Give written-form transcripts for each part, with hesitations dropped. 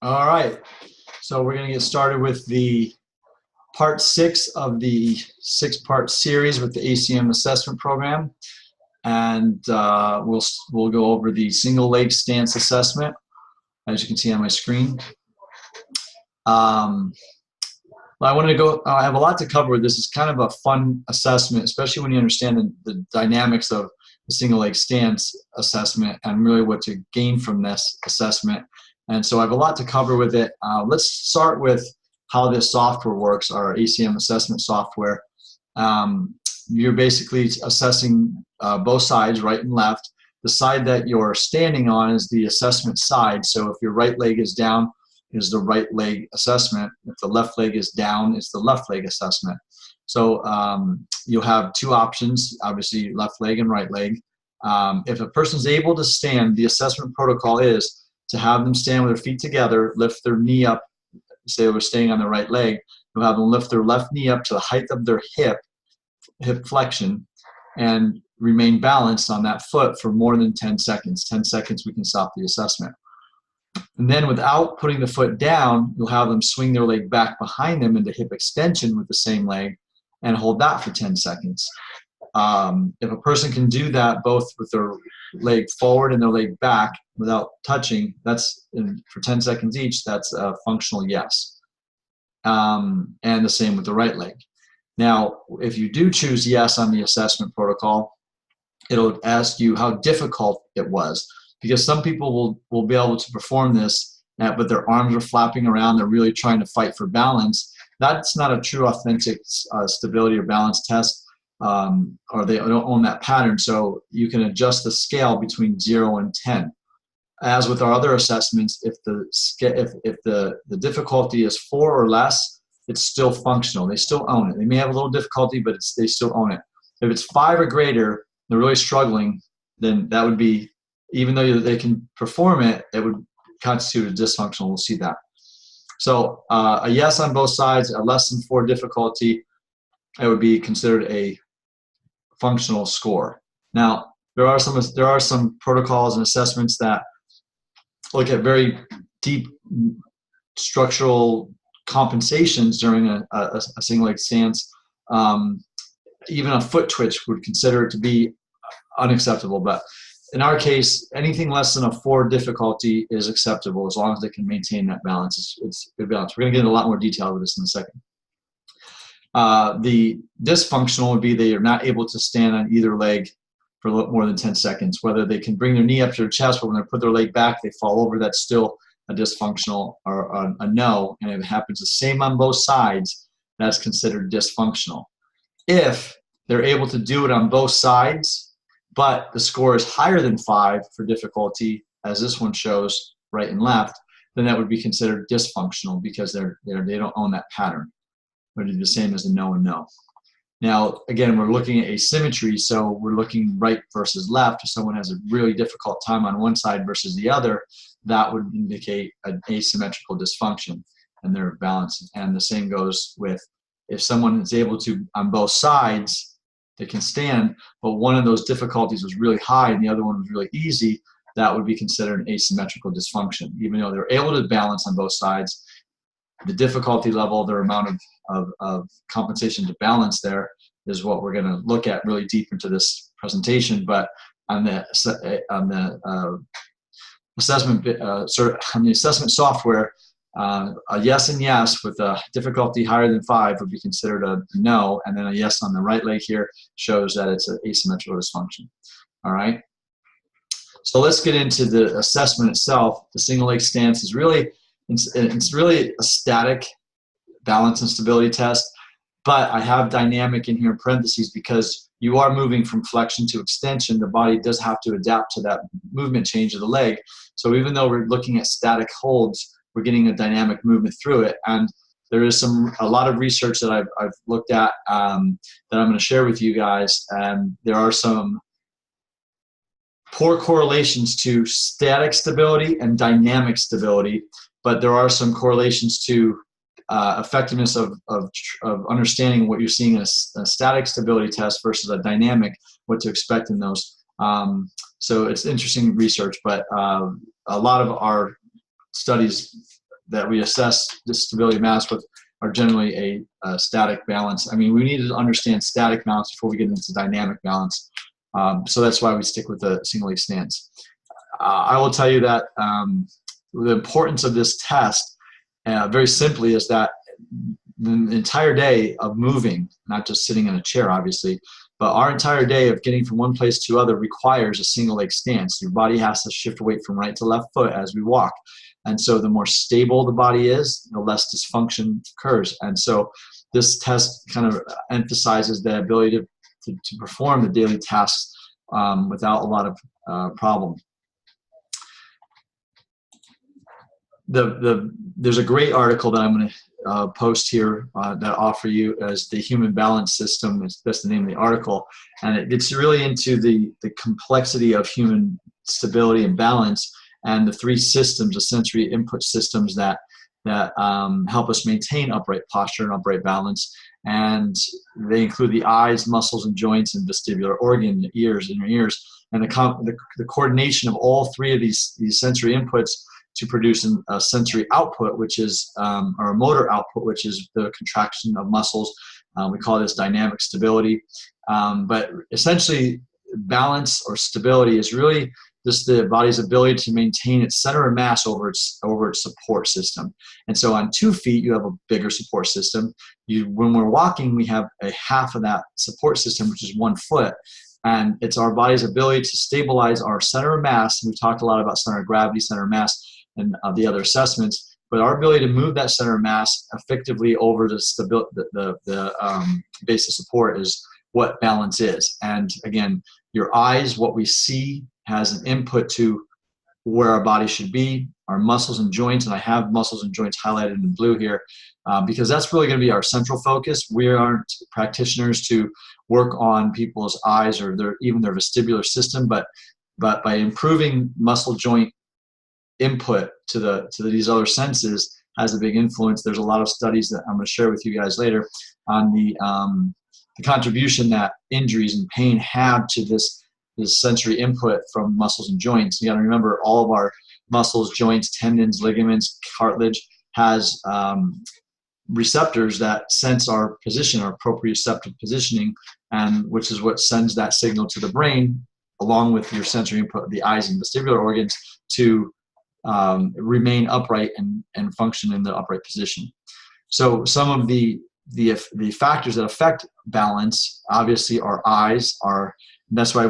All right, so we're going to get started with the part 6 of the 6-part series with the ACM assessment program, and we'll go over the single leg stance assessment, as you can see on my screen. I wanted to go. I have a lot to cover. This is kind of a fun assessment, especially when you understand the dynamics of the single leg stance assessment and really what to gain from this assessment. And so I have a lot to cover with it. Let's start with how this software works, our ACM assessment software. You're basically assessing both sides, right and left. The side that you're standing on is the assessment side. So if your right leg is down, is the right leg assessment. If the left leg is down, it's the left leg assessment. So you'll have two options, obviously left leg and right leg. If a person's able to stand, the assessment protocol is to have them stand with their feet together, lift their knee up, say they were staying on the right leg, you'll have them lift their left knee up to the height of their hip flexion, and remain balanced on that foot for more than 10 seconds. 10 seconds, we can stop the assessment. And then without putting the foot down, you'll have them swing their leg back behind them into hip extension with the same leg and hold that for 10 seconds. If a person can do that both with their leg forward and their leg back without touching, that's for 10 seconds each, that's a functional yes. And the same with the right leg. Now, if you do choose yes on the assessment protocol, it'll ask you how difficult it was, because some people will be able to perform this, but their arms are flapping around, they're really trying to fight for balance. That's not a true authentic stability or balance test, or they don't own that pattern. So you can adjust the scale between 0 and 10. As with our other assessments, if the difficulty is 4 or less, it's still functional. They still own it. They may have a little difficulty, but they still own it. If it's 5 or greater, they're really struggling, then that would be, even though they can perform it, it would constitute a dysfunctional. We'll see that. So a yes on both sides, a less than 4 difficulty, it would be considered a functional score. Now, there are some protocols and assessments that look at very deep structural compensations during a single leg stance. Even a foot twitch would consider it to be unacceptable, but in our case, anything less than a 4 difficulty is acceptable as long as they can maintain that balance. It's good balance. We're going to get into a lot more detail with this in a second. The dysfunctional would be they are not able to stand on either leg for more than 10 seconds. Whether they can bring their knee up to their chest, but when they put their leg back, they fall over. That's still a dysfunctional or a no. And if it happens the same on both sides, that's considered dysfunctional. If they're able to do it on both sides, but the score is higher than 5 for difficulty, as this one shows, right and left, then that would be considered dysfunctional because they don't own that pattern. But it's the same as a no and no. Now, again, we're looking at asymmetry, so we're looking right versus left. If someone has a really difficult time on one side versus the other, that would indicate an asymmetrical dysfunction and their balance. And the same goes with if someone is able to, on both sides, they can stand, but one of those difficulties was really high and the other one was really easy, that would be considered an asymmetrical dysfunction. Even though they're able to balance on both sides, the difficulty level, their amount of compensation to balance there is what we're going to look at really deep into this presentation. But on the assessment software, a yes and yes with a difficulty higher than 5 would be considered a no, and then a yes on the right leg here shows that it's an asymmetrical dysfunction. All right. So let's get into the assessment itself. The single leg stance is really a static balance and stability test, but I have dynamic in here in parentheses because you are moving from flexion to extension. The body does have to adapt to that movement change of the leg. So even though we're looking at static holds, we're getting a dynamic movement through it. And there is a lot of research that I've looked at that I'm going to share with you guys. And there are some poor correlations to static stability and dynamic stability, but there are some correlations to effectiveness of understanding what you're seeing in a static stability test versus a dynamic, what to expect in those. So it's interesting research, but a lot of our studies that we assess the stability of mass with are generally a static balance. I mean, we need to understand static balance before we get into dynamic balance. So that's why we stick with the single leg stance. I will tell you that the importance of this test, very simply, is that the entire day of moving, not just sitting in a chair, obviously, but our entire day of getting from one place to other requires a single leg stance. Your body has to shift weight from right to left foot as we walk. And so the more stable the body is, the less dysfunction occurs. And so this test kind of emphasizes the ability to perform the daily tasks without a lot of problem. There's a great article that I'm going to post here that offer you as the Human Balance System. That's the name of the article, and it gets really into the complexity of human stability and balance, and the three systems, the sensory input systems that help us maintain upright posture and upright balance. And they include the eyes, muscles, and joints, and vestibular organ, the ears, inner ears, and the coordination of all three of these sensory inputs to produce a sensory output, which is, or a motor output, which is the contraction of muscles. We call this dynamic stability. But essentially, balance or stability is really just the body's ability to maintain its center of mass over its support system. And so on 2 feet, you have a bigger support system. When we're walking, we have a half of that support system, which is 1 foot. And it's our body's ability to stabilize our center of mass. We've talked a lot about center of gravity, center of mass, and the other assessments. But our ability to move that center of mass effectively over the base of support is what balance is. And again, your eyes, what we see, has an input to where our body should be, our muscles and joints, and I have muscles and joints highlighted in blue here because that's really going to be our central focus. We aren't practitioners to work on people's eyes or even their vestibular system, but by improving muscle joint input to these other senses has a big influence. There's a lot of studies that I'm going to share with you guys later on the contribution that injuries and pain have to this sensory input from muscles and joints. You got to remember, all of our muscles, joints, tendons, ligaments, cartilage has receptors that sense our position, our proprioceptive positioning, and which is what sends that signal to the brain, along with your sensory input, the eyes and vestibular organs, to remain upright and function in the upright position. So some of the factors that affect balance, obviously, are eyes. That's why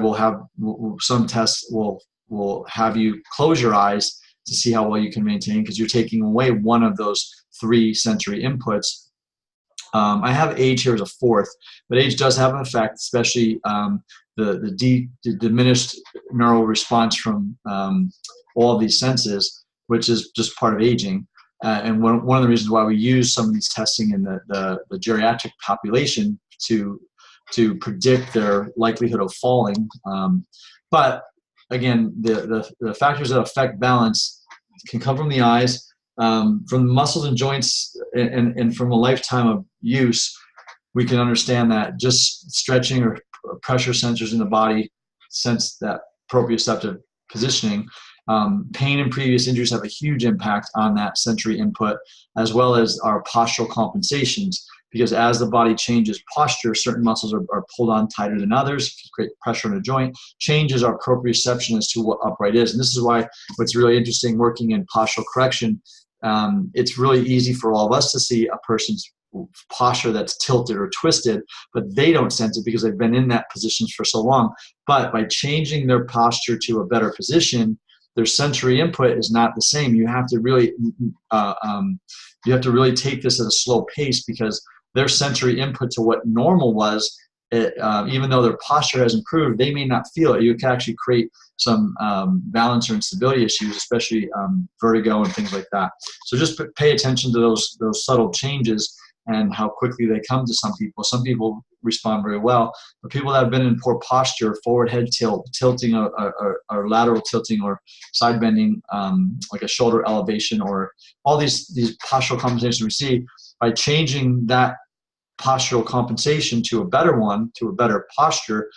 some tests will have you close your eyes to see how well you can maintain, because you're taking away one of those 3 sensory inputs. I have age here as a 4th, but age does have an effect, especially the diminished neural response from all of these senses, which is just part of aging. And one of the reasons why we use some of these testing in the geriatric population to predict their likelihood of falling. But again, the factors that affect balance can come from the eyes, from the muscles and joints, and from a lifetime of use. We can understand that just stretching or pressure sensors in the body sense that proprioceptive positioning. Pain and previous injuries have a huge impact on that sensory input, as well as our postural compensations, because as the body changes posture, certain muscles are pulled on tighter than others, create pressure in a joint, changes our proprioception as to what upright is. And this is why what's really interesting working in postural correction, it's really easy for all of us to see a person's posture that's tilted or twisted, but they don't sense it because they've been in that position for so long. But by changing their posture to a better position, their sensory input is not the same. You have to really take this at a slow pace, because their sensory input to what normal was, even though their posture has improved, they may not feel it. You can actually create some balance or instability issues, especially vertigo and things like that. So just pay attention to those subtle changes and how quickly they come to some people. Some people respond very well, but people that have been in poor posture, forward head tilt, tilting or lateral tilting or side bending, like a shoulder elevation, or all these postural compensations we see, by changing that postural compensation to a better one, to a better posture,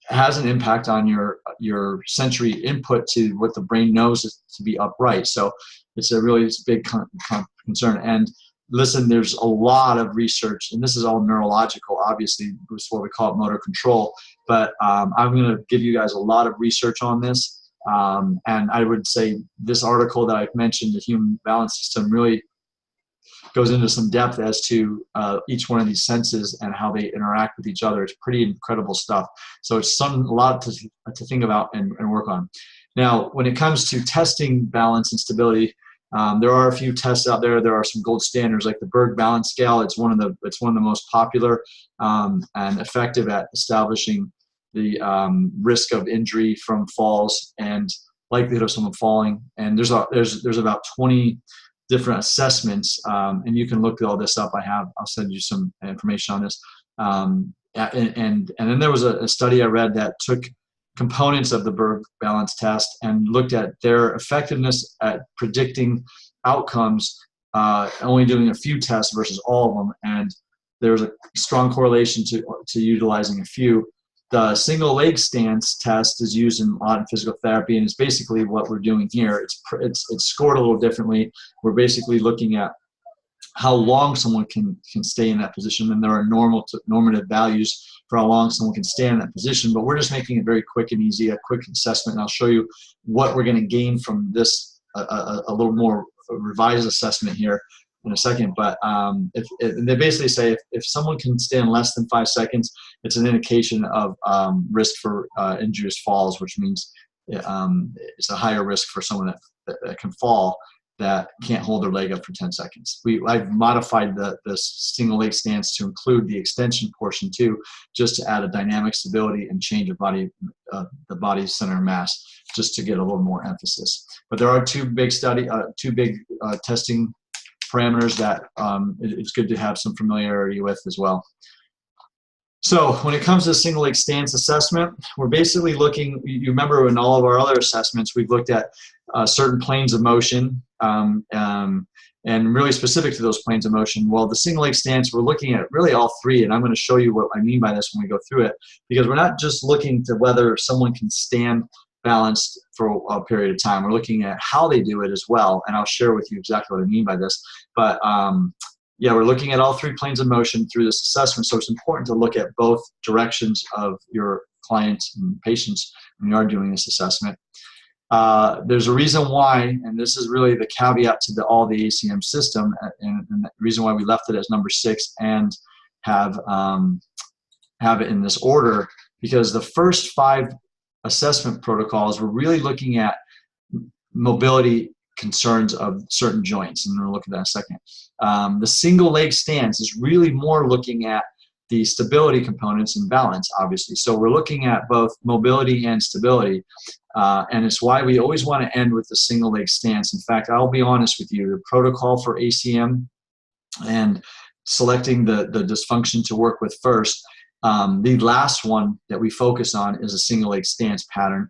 has an impact on your sensory input to what the brain knows is to be upright. So it's a really big concern. And listen, there's a lot of research, and this is all neurological, obviously, is what we call it motor control. But I'm going to give you guys a lot of research on this. And I would say this article that I've mentioned, the Human Balance System, really goes into some depth as to each one of these senses and how they interact with each other. It's pretty incredible stuff. So it's a lot to think about and work on. Now, when it comes to testing balance and stability, there are a few tests out there. There are some gold standards like the Berg Balance Scale. It's one of the most popular and effective at establishing the risk of injury from falls and likelihood of someone falling. And there's about 20 different assessments, and you can look all this up. I'll send you some information on this. And then there was a study I read that took components of the Berg Balance test and looked at their effectiveness at predicting outcomes, only doing a few tests versus all of them. And there was a strong correlation to utilizing a few. The single leg stance test is used in a lot of physical therapy, and it's basically what we're doing here. It's scored a little differently. We're basically looking at how long someone can stay in that position, and there are normative values for how long someone can stay in that position. But we're just making it very quick and easy, a quick assessment, and I'll show you what we're going to gain from this, a little more revised assessment here in a second. But they basically say if someone can stand less than 5 seconds, it's an indication of risk for injurious falls, which means it's a higher risk for someone that can fall that can't hold their leg up for 10 seconds. I've modified the single leg stance to include the extension portion too, just to add a dynamic stability and change of the body center of mass, just to get a little more emphasis. But there are two big testing parameters that it's good to have some familiarity with as well. So when it comes to single leg stance assessment, we're basically looking, you remember in all of our other assessments, we've looked at certain planes of motion and really specific to those planes of motion. Well, the single leg stance, we're looking at really all three, and I'm going to show you what I mean by this when we go through it, because we're not just looking to whether someone can stand balanced for a period of time. We're looking at how they do it as well, and I'll share with you exactly what I mean by this. But yeah, we're looking at all three planes of motion through this assessment, so it's important to look at both directions of your clients and patients when you are doing this assessment. There's a reason why, and this is really the caveat to all the ACM system, and the reason why we left it as number 6 and have it in this order, because the first 5 assessment protocols were really looking at mobility concerns of certain joints, and we'll look at that in a second. The single leg stance is really more looking at the stability components and balance, obviously. So we're looking at both mobility and stability, and it's why we always want to end with the single leg stance. In fact, I'll be honest with you, the protocol for ACM and selecting the dysfunction to work with first, the last one that we focus on is a single leg stance pattern.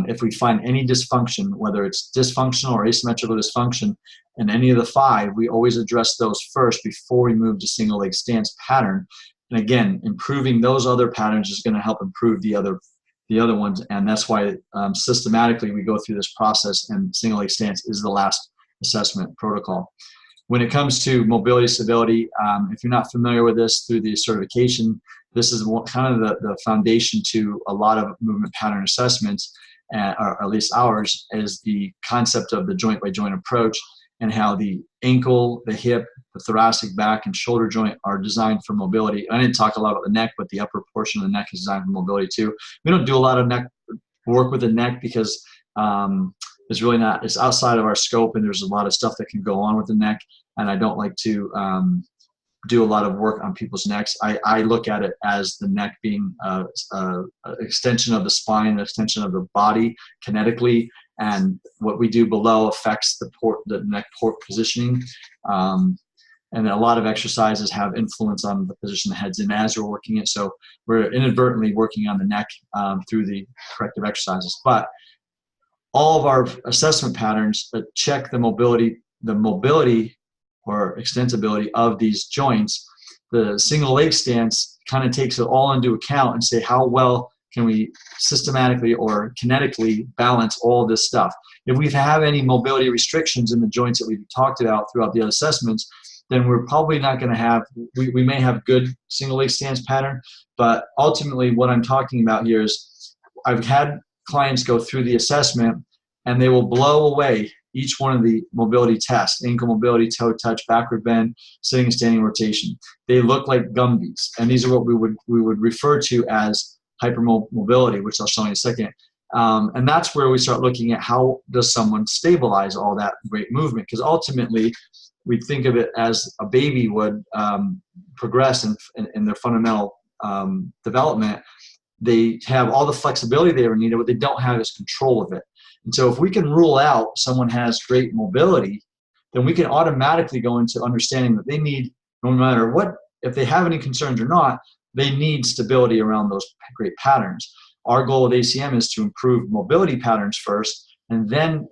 If we find any dysfunction, whether it's dysfunctional or asymmetrical dysfunction in any of the 5, we always address those first before we move to single leg stance pattern. And again, improving those other patterns is going to help improve the other ones, and that's why systematically we go through this process, and single leg stance is the last assessment protocol. When it comes to mobility stability, if you're not familiar with this through the certification, this is kind of the foundation to a lot of movement pattern assessments, or at least ours, is the concept of the joint by joint approach, and how the ankle, the hip, the thoracic, back, and shoulder joint are designed for mobility. I didn't talk a lot about the neck, but the upper portion of the neck is designed for mobility too. We don't do a lot of neck work with the neck because it's really not, it's outside of our scope, and there's a lot of stuff that can go on with the neck, and I don't like to do a lot of work on people's necks. I look at it as the neck being an extension of the spine, an extension of the body kinetically, and what we do below affects the neck port positioning. And a lot of exercises have influence on the position the head's in as we're working it. So we're inadvertently working on the neck through the corrective exercises. But all of our assessment patterns check the mobility or extensibility of these joints. The single leg stance kind of takes it all into account and say how well can we systematically or kinetically balance all this stuff. If we have any mobility restrictions in the joints that we've talked about throughout the other assessments, then we're probably not going to have, we may have good single leg stance pattern, but ultimately what I'm talking about here is I've had clients go through the assessment and they will blow away each one of the mobility tests: ankle mobility, toe touch, backward bend, sitting and standing rotation. They look like Gumbies, and these are what we would refer to as hypermobility, which I'll show you in a second. And that's where we start looking at how does someone stabilize all that great movement, because ultimately we think of it as a baby would progress in their fundamental development. They have all the flexibility they ever needed. What they don't have is control of it. And so if we can rule out someone has great mobility, then we can automatically go into understanding that they need, no matter what, if they have any concerns or not, they need stability around those great patterns. Our goal with ACM is to improve mobility patterns first, and then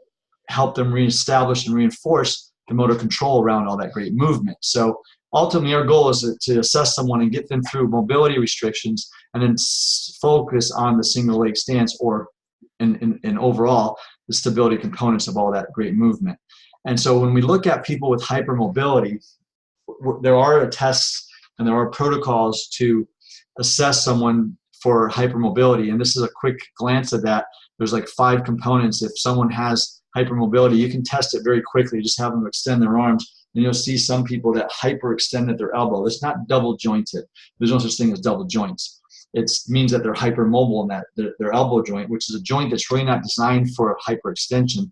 help them reestablish and reinforce the motor control around all that great movement. So ultimately, our goal is to assess someone and get them through mobility restrictions, and then focus on the single leg stance, or in overall the stability components of all that great movement. And so when we look at people with hypermobility, there are tests and there are protocols to assess someone for hypermobility. And this is a quick glance at that. There's like 5 components. If someone has hypermobility, you can test it very quickly. Just have them extend their arms, and you'll see some people that hyperextended their elbow. It's not double jointed. There's no such thing as double joints. It means that they're hypermobile in that their elbow joint, which is a joint that's really not designed for hyperextension.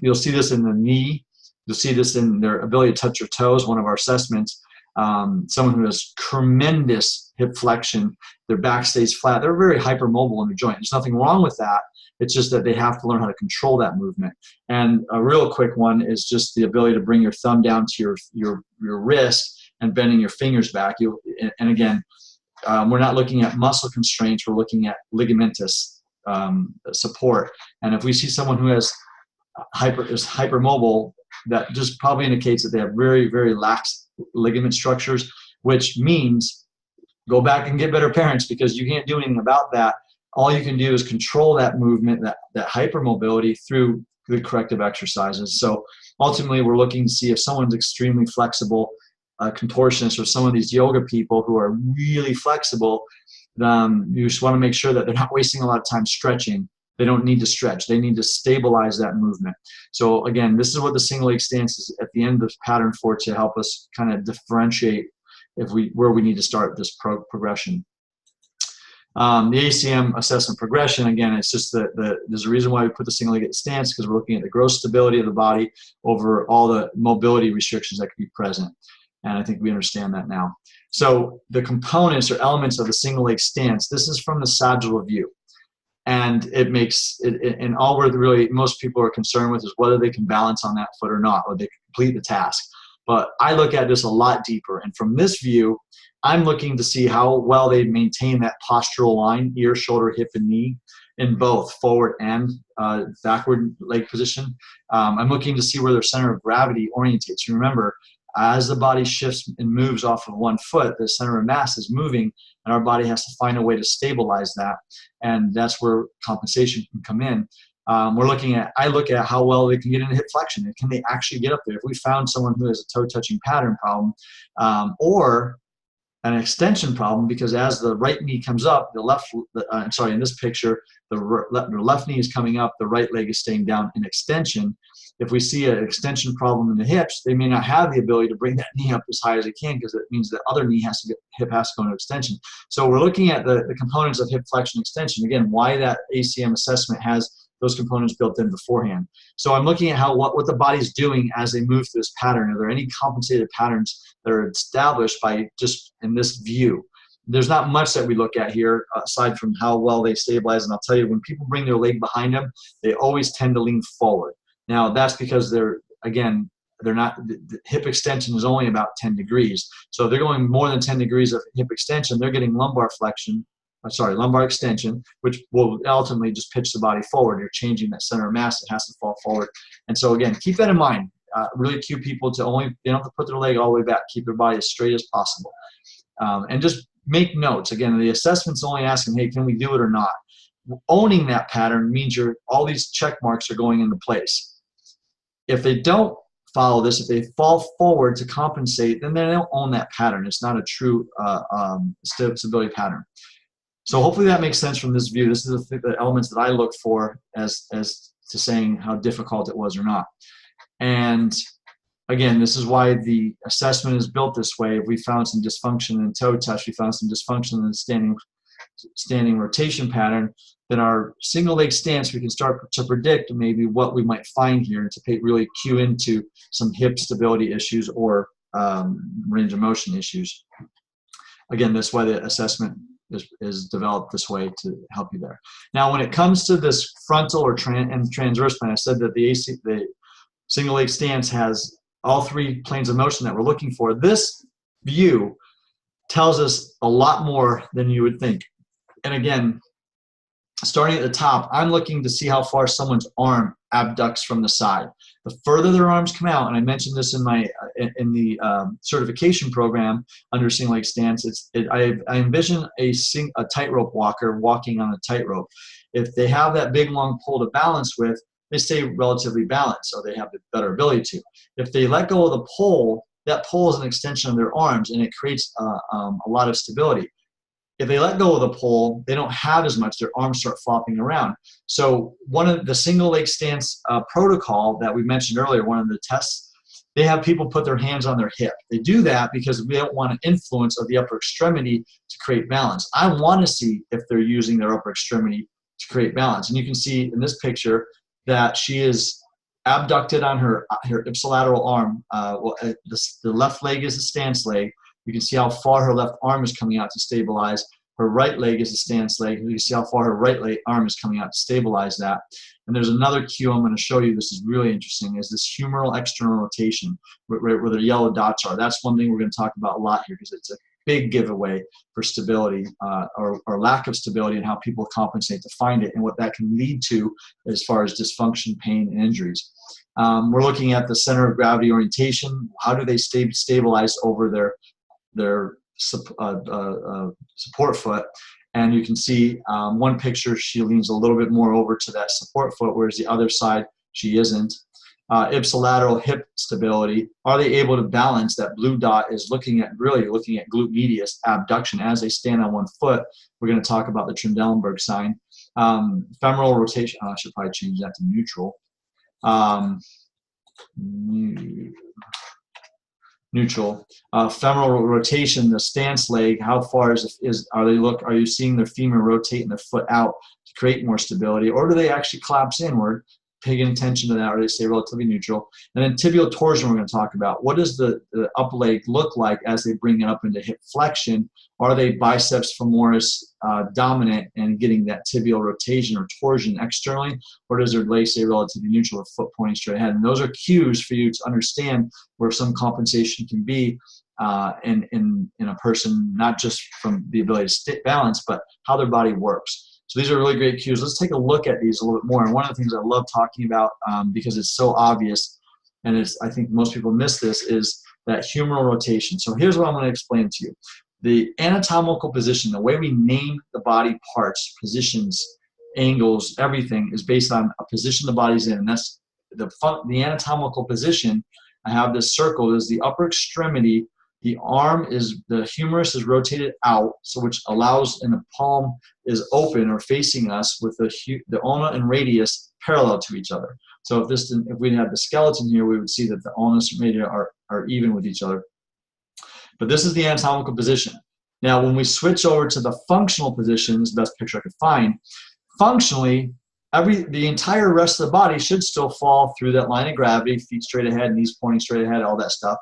You'll see this in the knee. You'll see this in their ability to touch their toes, one of our assessments. Someone who has tremendous hip flexion, their back stays flat. They're very hypermobile in their joint. There's nothing wrong with that. It's just that they have to learn how to control that movement. And a real quick one is just the ability to bring your thumb down to your wrist and bending your fingers back. And again, we're not looking at muscle constraints. We're looking at ligamentous support. And if we see someone who is hypermobile, that just probably indicates that they have very, very lax ligament structures, which means go back and get better parents, because you can't do anything about that. All you can do is control that movement, that hypermobility, through the corrective exercises. So ultimately, we're looking to see if someone's extremely flexible, contortionist, or some of these yoga people who are really flexible. You just want to make sure that they're not wasting a lot of time stretching. They don't need to stretch. They need to stabilize that movement. So again, this is what the single leg stance is at the end of the pattern for, to help us kind of differentiate where we need to start this progression. The ACM assessment progression, again, it's just there's a reason why we put the single leg stance, because we're looking at the gross stability of the body over all the mobility restrictions that could be present. And I think we understand that now. So the components or elements of the single leg stance, this is from the sagittal view. And it makes it, and all we're really, most people are concerned with is whether they can balance on that foot or not, or they can complete the task. But I look at this a lot deeper. And from this view, I'm looking to see how well they maintain that postural line, ear, shoulder, hip, and knee, in both forward and backward leg position. I'm looking to see where their center of gravity orientates. You remember, as the body shifts and moves off of one foot, the center of mass is moving, and our body has to find a way to stabilize that. And that's where compensation can come in. I look at how well they can get into hip flexion, and can they actually get up there. If we found someone who has a toe touching pattern problem, or an extension problem, because as the right knee comes up, in this picture, the left knee is coming up, the right leg is staying down in extension. If we see an extension problem in the hips, they may not have the ability to bring that knee up as high as it can, because it means the other knee hip has to go into extension. So we're looking at the components of hip flexion extension. Again, why that ACM assessment has those components built in beforehand. So I'm looking at what the body's doing as they move through this pattern. Are there any compensated patterns that are established by just in this view? There's not much that we look at here aside from how well they stabilize. And I'll tell you, when people bring their leg behind them, they always tend to lean forward. Now that's because the hip extension is only about 10 degrees. So if they're going more than 10 degrees of hip extension, they're getting lumbar extension, which will ultimately just pitch the body forward. You're changing that center of mass. It has to fall forward. And so again, keep that in mind. Really cue people to they don't have to put their leg all the way back. Keep their body as straight as possible. And just make notes. Again, the assessment's only asking, hey, can we do it or not? owning that pattern means all these check marks are going into place. If they don't follow this, if they fall forward to compensate, then they don't own that pattern. It's not a true stability pattern. So hopefully that makes sense from this view. This is the elements that I look for as to saying how difficult it was or not. And again, this is why the assessment is built this way. If we found some dysfunction in toe touch, we found some dysfunction in the standing rotation pattern, then our single leg stance, we can start to predict maybe what we might find here and to really cue into some hip stability issues or range of motion issues. Again, that's why the assessment is developed this way to help you there. Now, when it comes to this frontal or transverse plane, I said that the single leg stance has all three planes of motion that we're looking for. This view tells us a lot more than you would think. And again, starting at the top, I'm looking to see how far someone's arm abducts from the side. The further their arms come out, and I mentioned this in the certification program under single leg stance, I envision a tightrope walker walking on a tightrope. If they have that big long pole to balance with, they stay relatively balanced, so they have the better ability to. If they let go of the pole, that pole is an extension of their arms, and it creates a lot of stability. If they let go of the pole, they don't have as much. Their arms start flopping around. So one of the single leg stance protocol that we mentioned earlier, one of the tests, they have people put their hands on their hip. They do that because we don't want an influence of the upper extremity to create balance. I want to see if they're using their upper extremity to create balance. And you can see in this picture that she is abducted on her ipsilateral arm. The left leg is the stance leg. You can see how far her left arm is coming out to stabilize. Her right leg is the stance leg. You can see how far her right arm is coming out to stabilize that. And there's another cue I'm going to show you. This is really interesting. Is this humeral external rotation where the yellow dots are. That's one thing we're going to talk about a lot here because it's a big giveaway for stability or lack of stability and how people compensate to find it and what that can lead to as far as dysfunction, pain, and injuries. We're looking at the center of gravity orientation. How do they stay stabilized over their support foot? And you can see one picture, she leans a little bit more over to that support foot, whereas the other side, she isn't. Ipsilateral hip stability. Are they able to balance? That blue dot is really looking at glute medius abduction as they stand on one foot. We're going to talk about the Trendelenburg sign. Femoral rotation. I should probably change that to neutral. Neutral. Femoral rotation, the stance leg, how far are you seeing their femur rotate and their foot out to create more stability, or do they actually collapse inward? Paying attention to that, or they stay relatively neutral. And then tibial torsion we're going to talk about. What does the up leg look like as they bring it up into hip flexion? Are they biceps femoris dominant and getting that tibial rotation or torsion externally, or does their leg stay relatively neutral with foot pointing straight ahead? And those are cues for you to understand where some compensation can be in a person, not just from the ability to stay balanced, but how their body works. So these are really great cues. Let's take a look at these a little bit more. And one of the things I love talking about because it's so obvious, and I think most people miss this, is that humeral rotation. So here's what I'm going to explain to you. The anatomical position, the way we name the body parts, positions, angles, everything is based on a position the body's in. And that's the anatomical position. I have this circle is the upper extremity. The humerus is rotated out, so which allows, and the palm is open or facing us with the ulna and radius parallel to each other. So if we had the skeleton here, we would see that the ulnus and radius are even with each other. But this is the anatomical position. Now, when we switch over to the functional position, is the best picture I could find. Functionally, the entire rest of the body should still fall through that line of gravity, feet straight ahead, knees pointing straight ahead, all that stuff.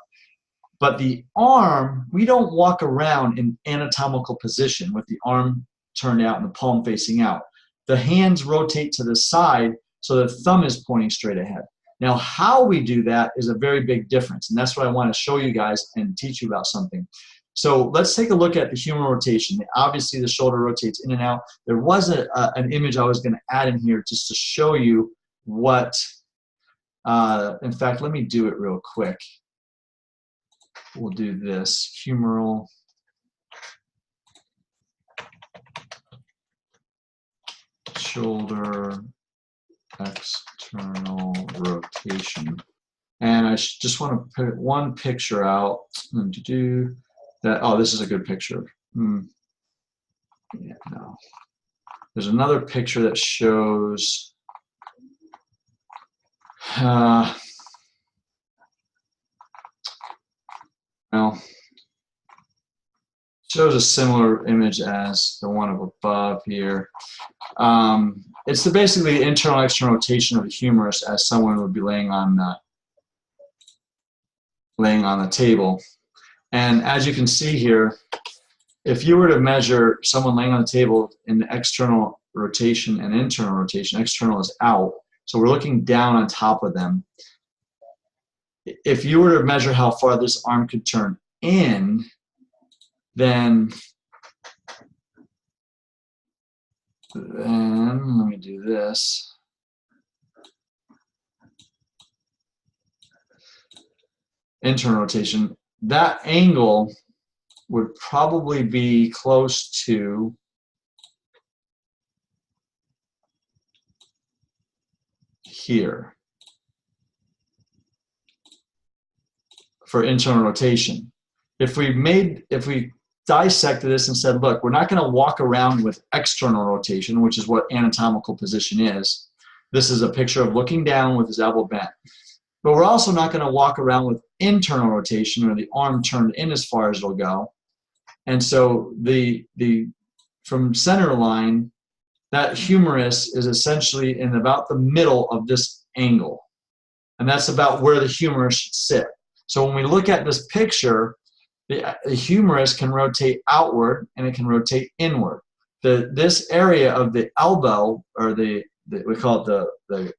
But the arm, we don't walk around in anatomical position with the arm turned out and the palm facing out. The hands rotate to the side so the thumb is pointing straight ahead. Now, how we do that is a very big difference, and that's what I want to show you guys and teach you about something. So let's take a look at the humeral rotation. Obviously, the shoulder rotates in and out. There was an image I was going to add in here just to show you what, in fact, let me do it real quick. We'll do this, humeral. shoulder external rotation. And I just want to put one picture out and to do that. Oh, this is a good picture. Yeah, no. There's another picture that shows well, shows a similar image as the one above here. It's basically the internal external rotation of the humerus as someone would be laying on the table. And as you can see here, if you were to measure someone laying on the table in the external rotation and internal rotation, external is out, so we're looking down on top of them. If you were to measure how far this arm could turn in, then let me do this. Internal rotation, that angle would probably be close to here for internal rotation. If we dissected this and said, look, we're not going to walk around with external rotation, which is what anatomical position is. This is a picture of looking down with his elbow bent. But we're also not going to walk around with internal rotation, or the arm turned in as far as it'll go. And so from center line, that humerus is essentially in about the middle of this angle. And that's about where the humerus should sit. So when we look at this picture, the humerus can rotate outward and it can rotate inward. This area of the elbow, or we call it the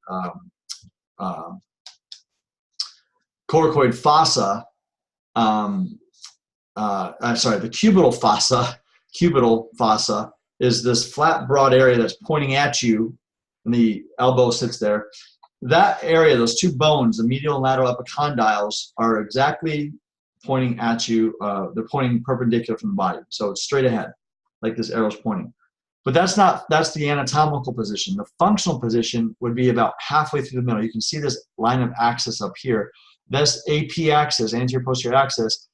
coracoid fossa, I'm sorry, the cubital fossa is this flat, broad area that's pointing at you, and the elbow sits there. That area, those two bones, the medial and lateral epicondyles, are exactly pointing at you. They're pointing perpendicular from the body, so it's straight ahead, like this arrow's pointing. But that's the anatomical position. The functional position would be about halfway through the middle. You can see this line of axis up here. This AP axis, anterior posterior axis,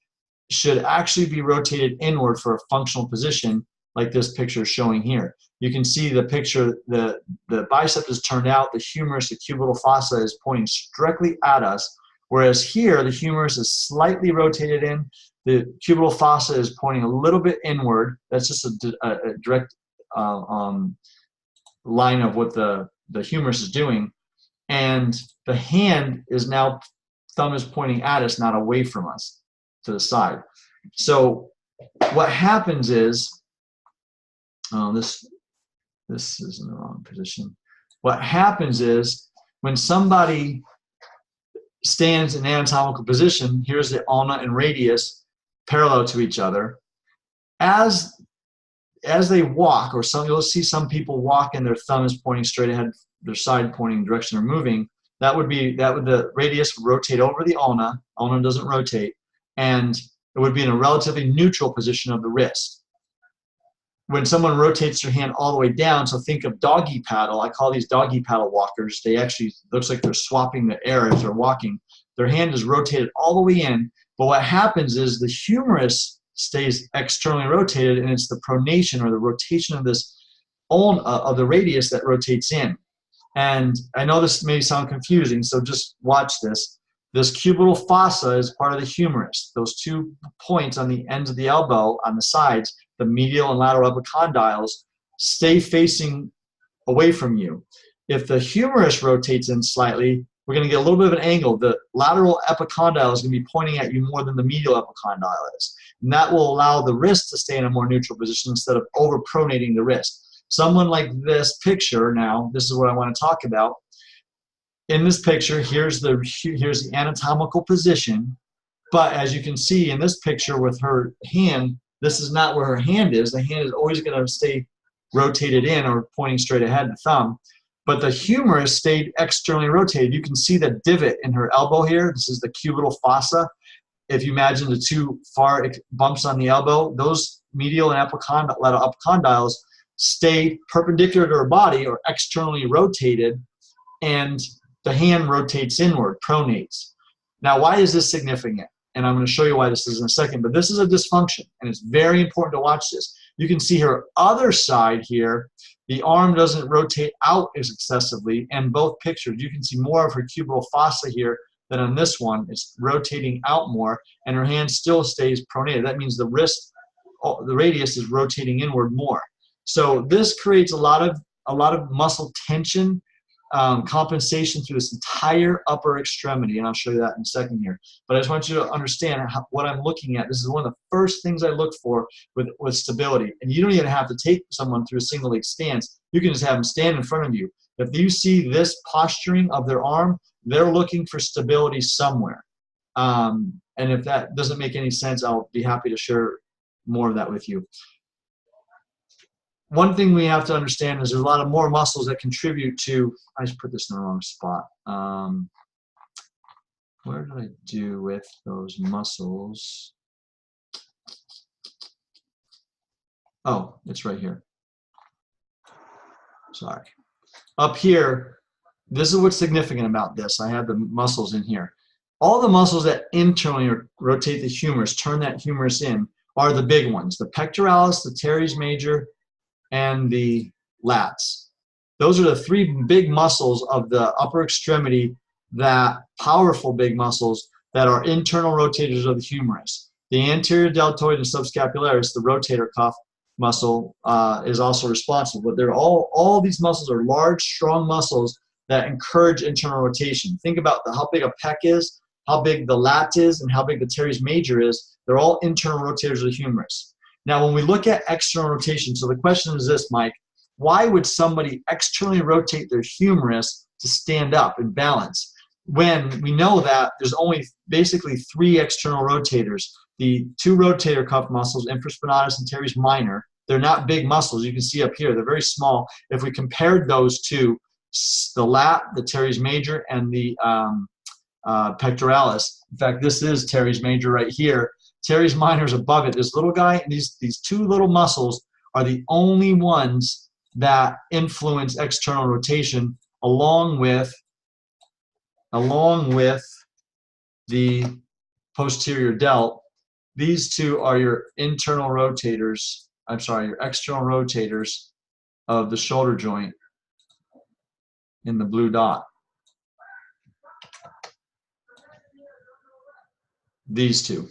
should actually be rotated inward for a functional position, like this picture is showing here. You can see the picture, the bicep is turned out, the humerus, the cubital fossa is pointing directly at us, whereas here the humerus is slightly rotated in, the cubital fossa is pointing a little bit inward. That's just a direct line of what the humerus is doing, and the hand is now, thumb is pointing at us, not away from us, to the side. So what happens is, this is in the wrong position. What happens is when somebody stands in anatomical position, here's the ulna and radius parallel to each other. As they walk, or you'll see some people walk and their thumb is pointing straight ahead, their side pointing direction they're moving. The radius would rotate over the ulna. Ulna doesn't rotate, and it would be in a relatively neutral position of the wrist. When someone rotates their hand all the way down, so think of doggy paddle. I call these doggy paddle walkers. They actually, looks like they're swapping the air as they're walking. Their hand is rotated all the way in, but what happens is the humerus stays externally rotated, and it's the pronation, or the rotation of this ulna, of the radius, that rotates in. And I know this may sound confusing, so just watch this. This cubital fossa is part of the humerus. Those 2 points on the ends of the elbow, on the sides, the medial and lateral epicondyles, stay facing away from you. If the humerus rotates in slightly, we're going to get a little bit of an angle. The lateral epicondyle is going to be pointing at you more than the medial epicondyle is. And that will allow the wrist to stay in a more neutral position instead of overpronating the wrist. Someone like this picture now, this is what I want to talk about. In this picture, here's the anatomical position, but as you can see in this picture with her hand, this is not where her hand is. The hand is always going to stay rotated in, or pointing straight ahead, the thumb, but the humerus stayed externally rotated. You can see the divot in her elbow here. This is the cubital fossa. If you imagine the 2 far bumps on the elbow, those medial and lateral epicondyles stay perpendicular to our body or externally rotated, and the hand rotates inward, pronates. Now, why is this significant? And I'm going to show you why this is in a second, but this is a dysfunction, and it's very important to watch this. You can see her other side here, the arm doesn't rotate out as excessively, and both pictures, you can see more of her cubital fossa here than on this one. It's rotating out more, and her hand still stays pronated. That means the wrist, the radius is rotating inward more. So this creates a lot of muscle tension, compensation through this entire upper extremity, and I'll show you that in a second here. But I just want you to understand what I'm looking at. This is one of the first things I look for with stability. And you don't even have to take someone through a single leg stance. You can just have them stand in front of you. If you see this posturing of their arm, they're looking for stability somewhere. And if that doesn't make any sense, I'll be happy to share more of that with you. One thing we have to understand is there's a lot of more muscles that contribute to, I just put this in the wrong spot. Where did I do with those muscles? Oh, it's right here. Sorry. Up here, this is what's significant about this. I have the muscles in here. All the muscles that internally rotate the humerus, turn that humerus in, are the big ones. The pectoralis, the teres major, and the lats. Those are the three big muscles of the upper extremity, that powerful big muscles that are internal rotators of the humerus. The anterior deltoid and subscapularis, the rotator cuff muscle, is also responsible. But they're all these muscles are large, strong muscles that encourage internal rotation. Think about how big a pec is, how big the lat is, and how big the teres major is. They're all internal rotators of the humerus. Now, when we look at external rotation, so the question is this, Mike, why would somebody externally rotate their humerus to stand up and balance when we know that there's only basically three external rotators? The two rotator cuff muscles, infraspinatus and teres minor, they're not big muscles. You can see up here, they're very small. If we compared those to the lat, the teres major, and the pectoralis, in fact, this is teres major right here. Teres minor is above it. This little guy and these two little muscles are the only ones that influence external rotation, along with the posterior delt. These two are your internal rotators. I'm sorry, your external rotators of the shoulder joint in the blue dot. These two.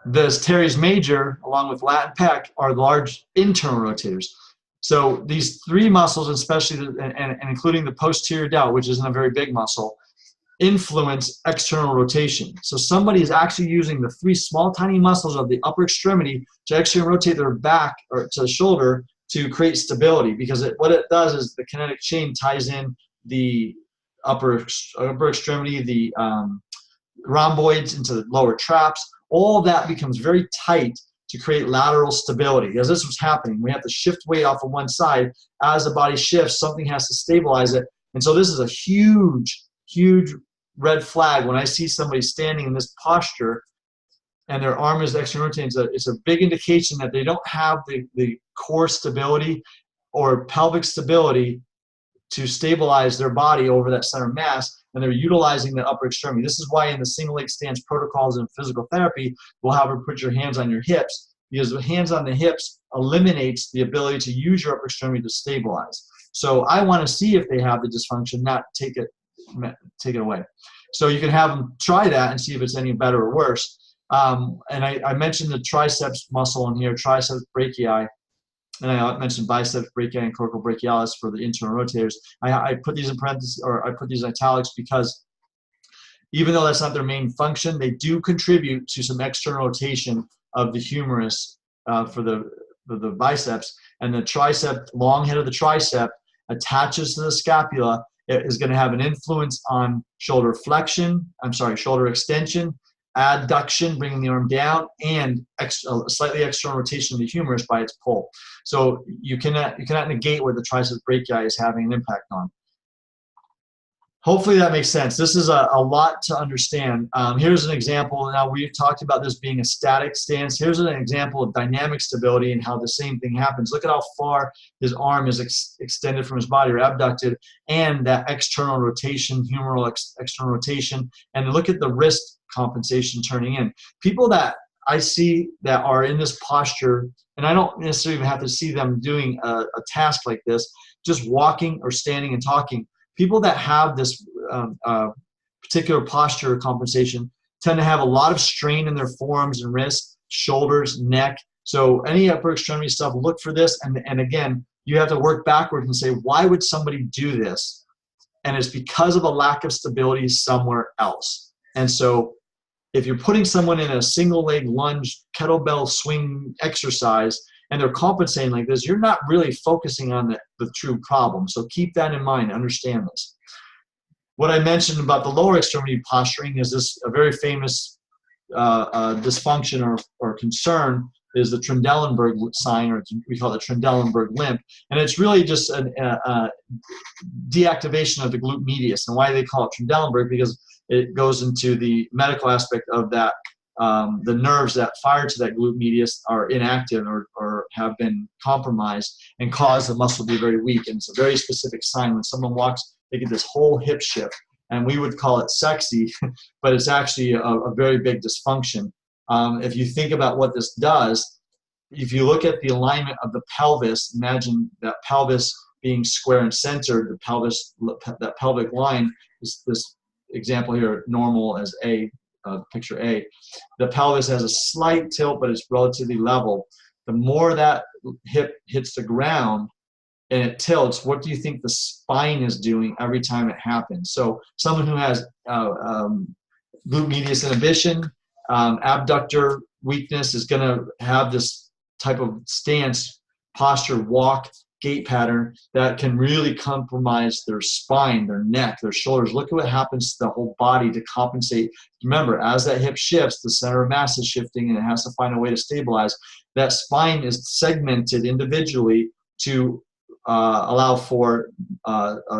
The teres major, along with lat and pec, are large internal rotators. So these three muscles, especially and including the posterior delt, which isn't a very big muscle, influence external rotation. So somebody is actually using the three small, tiny muscles of the upper extremity to actually rotate their back or to the shoulder to create stability. Because what it does is the kinetic chain ties in the upper extremity, the rhomboids into the lower traps. All of that becomes very tight to create lateral stability. Because this is what's happening. We have to shift weight off of one side. As the body shifts, something has to stabilize it. And so this is a huge, huge red flag when I see somebody standing in this posture and their arm is externally rotating. It's a big indication that they don't have the core stability or pelvic stability to stabilize their body over that center mass, and they're utilizing the upper extremity. This is why in the single leg stance protocols in physical therapy, we'll have her put your hands on your hips, because the hands on the hips eliminates the ability to use your upper extremity to stabilize. So I want to see if they have the dysfunction, not take it away. So you can have them try that and see if it's any better or worse. And I mentioned the triceps muscle in here, triceps brachii, and I mentioned biceps brachii and coracobrachialis for the internal rotators. I put these in parentheses, or I put these in italics, because even though that's not their main function, they do contribute to some external rotation of the humerus for the biceps. And the tricep, long head of the tricep, attaches to the scapula. It is going to have an influence on shoulder extension, adduction, bringing the arm down, and slightly external rotation of the humerus by its pull. So you cannot negate what the triceps brachii is having an impact on. Hopefully that makes sense. This is a lot to understand. Here's an example. Now, we've talked about this being a static stance. Here's an example of dynamic stability and how the same thing happens. Look at how far his arm is extended from his body, or abducted, and that external rotation, humeral external rotation. And look at the wrist compensation turning in. People that I see that are in this posture, and I don't necessarily even have to see them doing a task like this, just walking or standing and talking. People that have this particular posture compensation tend to have a lot of strain in their forearms and wrists, shoulders, neck. So any upper extremity stuff, look for this. And again, you have to work backwards and say, why would somebody do this? And it's because of a lack of stability somewhere else. And so if you're putting someone in a single leg lunge, kettlebell swing exercise, and they're compensating like this, you're not really focusing on the true problem. So keep that in mind, understand this. What I mentioned about the lower extremity posturing is this a very famous dysfunction or concern is the Trendelenburg sign, or we call it the Trendelenburg limp. And it's really just a deactivation of the glute medius. And why they call it Trendelenburg? Because it goes into the medical aspect of that. The nerves that fire to that glute medius are inactive or have been compromised and cause the muscle to be very weak. And it's a very specific sign. When someone walks, they get this whole hip shift. And we would call it sexy, but it's actually a very big dysfunction. If you think about what this does, if you look at the alignment of the pelvis, imagine that pelvis being square and centered, the pelvis, that pelvic line is this example here, normal as A, picture A. The pelvis has a slight tilt, but it's relatively level. The more that hip hits the ground and it tilts, what do you think the spine is doing every time it happens? So someone who has glute medius inhibition, abductor weakness is going to have this type of stance, posture, walk, gait pattern that can really compromise their spine, their neck, their shoulders. Look at what happens to the whole body to compensate. Remember, as that hip shifts, the center of mass is shifting and it has to find a way to stabilize. That spine is segmented individually to allow for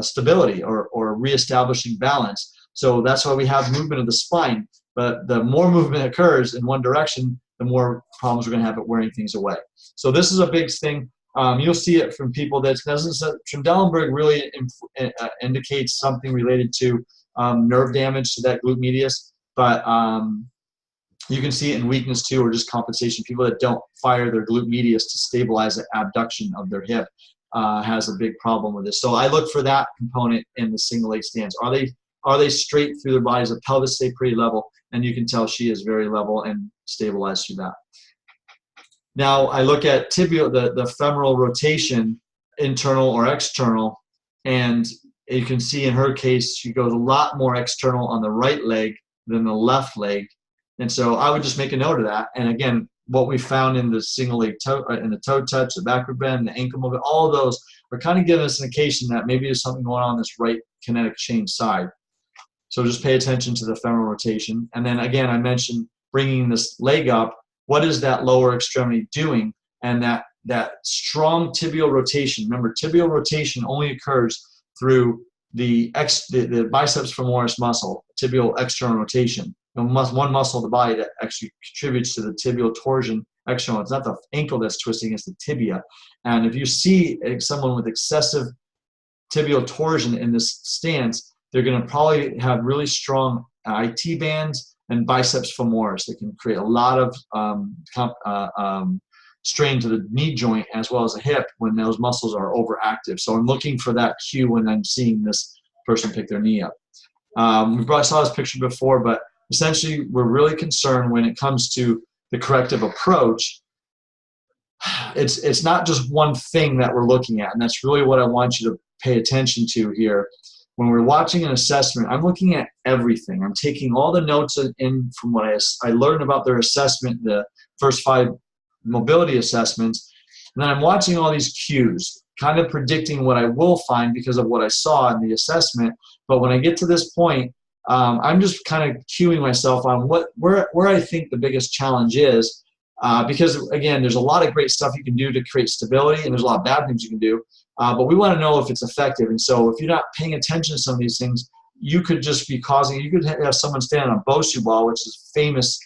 stability or reestablishing balance. So that's why we have movement of the spine. But the more movement occurs in one direction, the more problems we're going to have at wearing things away. So this is a big thing. You'll see it from people that doesn't. Trendelenburg really indicates something related to nerve damage to that glute medius, but you can see it in weakness too, or just compensation. People that don't fire their glute medius to stabilize the abduction of their hip has a big problem with this. So I look for that component in the single leg stance. Are they straight through their bodies? The pelvis stay pretty level, and you can tell she is very level and stabilized through that. Now I look at tibial, the femoral rotation, internal or external, and you can see in her case she goes a lot more external on the right leg than the left leg, and so I would just make a note of that. And again, what we found in the single leg toe, in the toe touch, the backward bend, the ankle movement, all of those are kind of giving us an indication that maybe there's something going on this right kinetic chain side. So just pay attention to the femoral rotation. And then again, I mentioned bringing this leg up. What is that lower extremity doing? And that strong tibial rotation. Remember, tibial rotation only occurs through the biceps femoris muscle, tibial external rotation. And one muscle of the body that actually contributes to the tibial torsion external. It's not the ankle that's twisting, it's the tibia. And if you see someone with excessive tibial torsion in this stance, they're going to probably have really strong IT bands and biceps femoris that can create a lot of strain to the knee joint as well as the hip when those muscles are overactive. So I'm looking for that cue when I'm seeing this person pick their knee up. We probably saw this picture before, but essentially we're really concerned when it comes to the corrective approach. It's not just one thing that we're looking at, and that's really what I want you to pay attention to here. When we're watching an assessment, I'm looking at everything. I'm taking all the notes in from what I learned about their assessment, the first 5 mobility assessments, and then I'm watching all these cues, kind of predicting what I will find because of what I saw in the assessment. But when I get to this point, I'm just kind of cueing myself on where I think the biggest challenge is, because again, there's a lot of great stuff you can do to create stability, and there's a lot of bad things you can do. But we want to know if it's effective. And so if you're not paying attention to some of these things, you could just be causing, you could have someone stand on a Bosu ball, which is a famous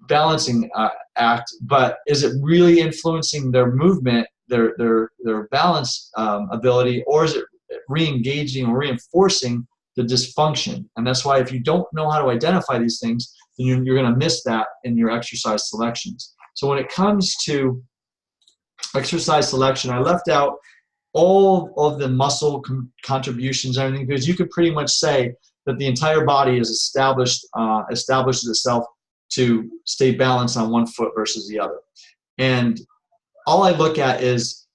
balancing act, but is it really influencing their movement, their balance ability, or is it re-engaging or reinforcing the dysfunction? And that's why if you don't know how to identify these things, then you're going to miss that in your exercise selections. So when it comes to exercise selection, I left out all of the muscle contributions and everything, because you could pretty much say that the entire body is establishes itself to stay balanced on one foot versus the other. And all I look at is,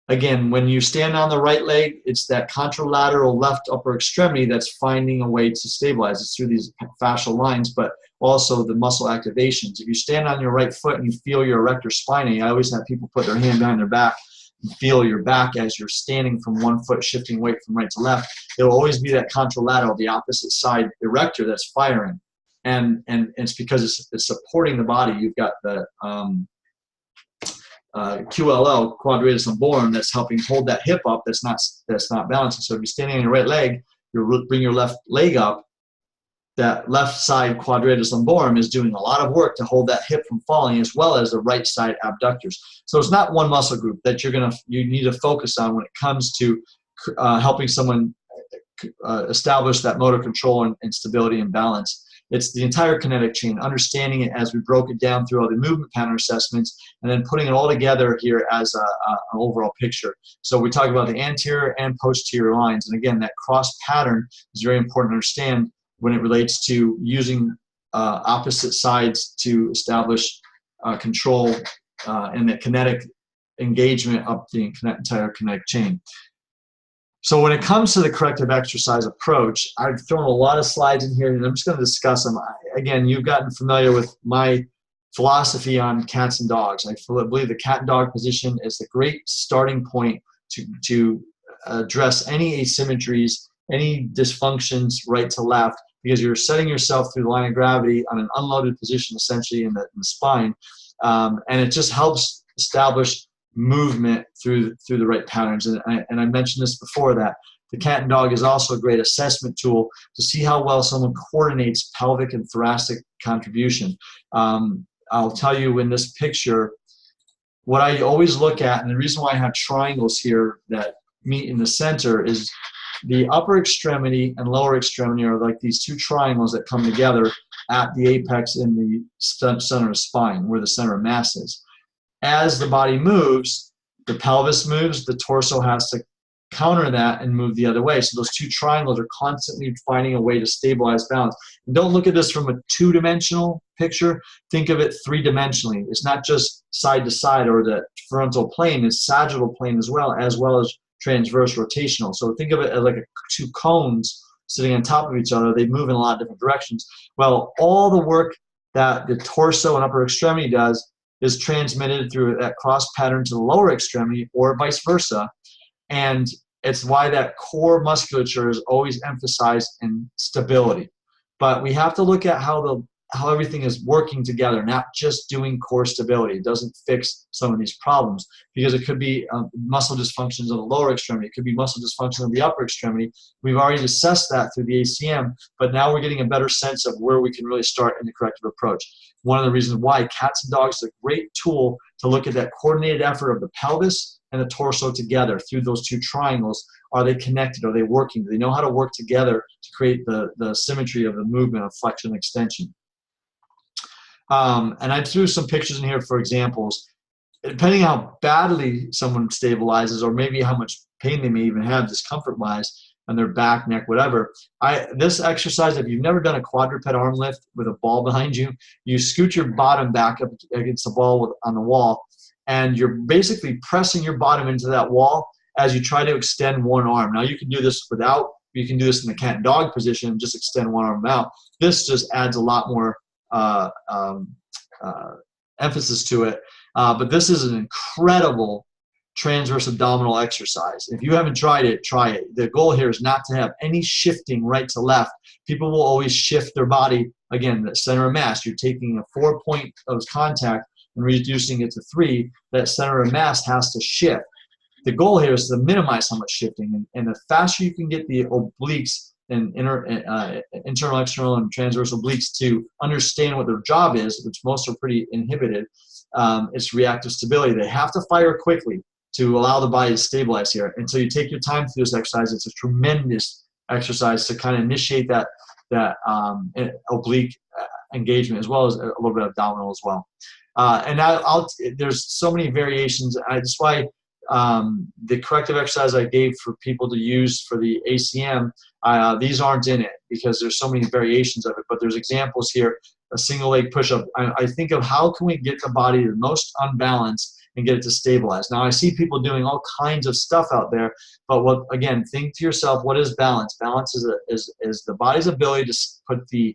again, when you stand on the right leg, it's that contralateral left upper extremity that's finding a way to stabilize. It's through these fascial lines, but also the muscle activations. If you stand on your right foot and you feel your erector spinae, I always have people put their hand behind their back and feel your back as you're standing from one foot, shifting weight from right to left. It'll always be that contralateral, the opposite side erector that's firing. And it's because it's supporting the body. You've got the QLL, quadratus lumborum, that's helping hold that hip up that's not balancing. So if you're standing on your right leg, you bring your left leg up, that left side quadratus lumborum is doing a lot of work to hold that hip from falling, as well as the right side abductors. So it's not one muscle group that you need to focus on when it comes to helping someone establish that motor control and stability and balance. It's the entire kinetic chain, understanding it as we broke it down through all the movement pattern assessments, and then putting it all together here as an overall picture. So we talk about the anterior and posterior lines, and again, that cross pattern is very important to understand when it relates to using opposite sides to establish control and the kinetic engagement up the entire kinetic chain. So when it comes to the corrective exercise approach, I've thrown a lot of slides in here, and I'm just going to discuss them. Again, you've gotten familiar with my philosophy on cats and dogs. I believe the cat and dog position is a great starting point to address any asymmetries, any dysfunctions right to left, because you're setting yourself through the line of gravity on an unloaded position, essentially in the spine, and it just helps establish movement through the right patterns. And I mentioned this before, that the cat and dog is also a great assessment tool to see how well someone coordinates pelvic and thoracic contribution. I'll tell you in this picture, what I always look at, and the reason why I have triangles here that meet in the center, is the upper extremity and lower extremity are like these two triangles that come together at the apex in the center of spine, where the center of mass is. As the body moves, the pelvis moves, the torso has to counter that and move the other way. So those two triangles are constantly finding a way to stabilize balance. And don't look at this from a two-dimensional picture. Think of it three-dimensionally. It's not just side to side or the frontal plane, it's sagittal plane as well as transverse rotational. So think of it as like two cones sitting on top of each other. They move in a lot of different directions. Well, all the work that the torso and upper extremity does is transmitted through that cross pattern to the lower extremity, or vice versa. And it's why that core musculature is always emphasized in stability. But we have to look at how everything is working together, not just doing core stability. It doesn't fix some of these problems, because it could be muscle dysfunctions of the lower extremity. It could be muscle dysfunction of the upper extremity. We've already assessed that through the ACM, but now we're getting a better sense of where we can really start in the corrective approach. One of the reasons why cats and dogs is a great tool to look at that coordinated effort of the pelvis and the torso together through those two triangles. Are they connected? Are they working? Do they know how to work together to create the symmetry of the movement of flexion and extension? And I threw some pictures in here for examples. Depending on how badly someone stabilizes, or maybe how much pain they may even have discomfort-wise on their back, neck, whatever. This exercise, if you've never done a quadruped arm lift with a ball behind you, you scoot your bottom back up against the ball on the wall, and you're basically pressing your bottom into that wall as you try to extend one arm. Now you can do this you can do this in the cat and dog position and just extend one arm out. This just adds a lot more emphasis to it. But this is an incredible transverse abdominal exercise. If you haven't tried it, try it. The goal here is not to have any shifting right to left. People will always shift their body. Again, the center of mass, you're taking a 4 point of contact and reducing it to 3. That center of mass has to shift. The goal here is to minimize how much shifting, and the faster you can get the obliques and internal, external, and transverse obliques to understand what their job is, which most are pretty inhibited. It's reactive stability. They have to fire quickly to allow the body to stabilize here. And so you take your time through this exercise. It's a tremendous exercise to kind of initiate that oblique engagement, as well as a little bit of abdominal as well. And there's so many variations. That's why the corrective exercise I gave for people to use for the ACM, these aren't in it because there's so many variations of it. But there's examples here. A single leg push-up. I think of how can we get the body the most unbalanced and get it to stabilize. Now I see people doing all kinds of stuff out there, but again, think to yourself, what is balance? Balance is the body's ability to put the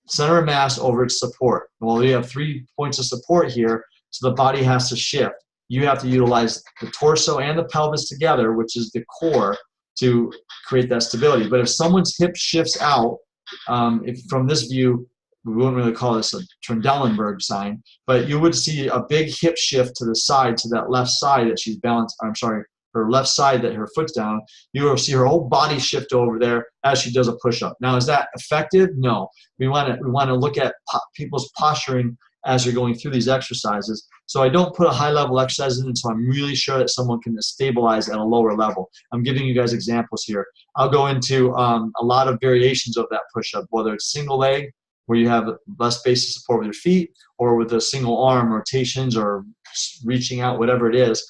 center of mass over its support. Well, we have 3 points of support here, so the body has to shift. You have to utilize the torso and the pelvis together, which is the core, to create that stability. But if someone's hip shifts out, if from this view, we wouldn't really call this a Trendelenburg sign, but you would see a big hip shift to the side, to that left side that she's balanced, I'm sorry, her left side that her foot's down. You will see her whole body shift over there as she does a push-up. Now, is that effective? No. We want to look at people's posturing as you're going through these exercises. So I don't put a high-level exercise in until I'm really sure that someone can stabilize at a lower level. I'm giving you guys examples here. I'll go into a lot of variations of that push-up, whether it's single leg, where you have less base of support with your feet, or with a single arm rotations or reaching out, whatever it is,